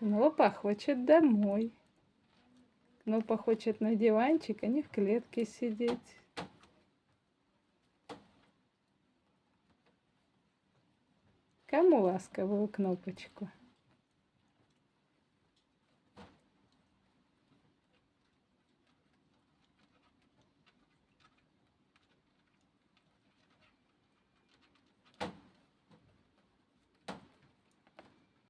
Кнопа хочет домой. Кнопа хочет на диванчик, а не в клетке сидеть. Кому ласковую кнопочку?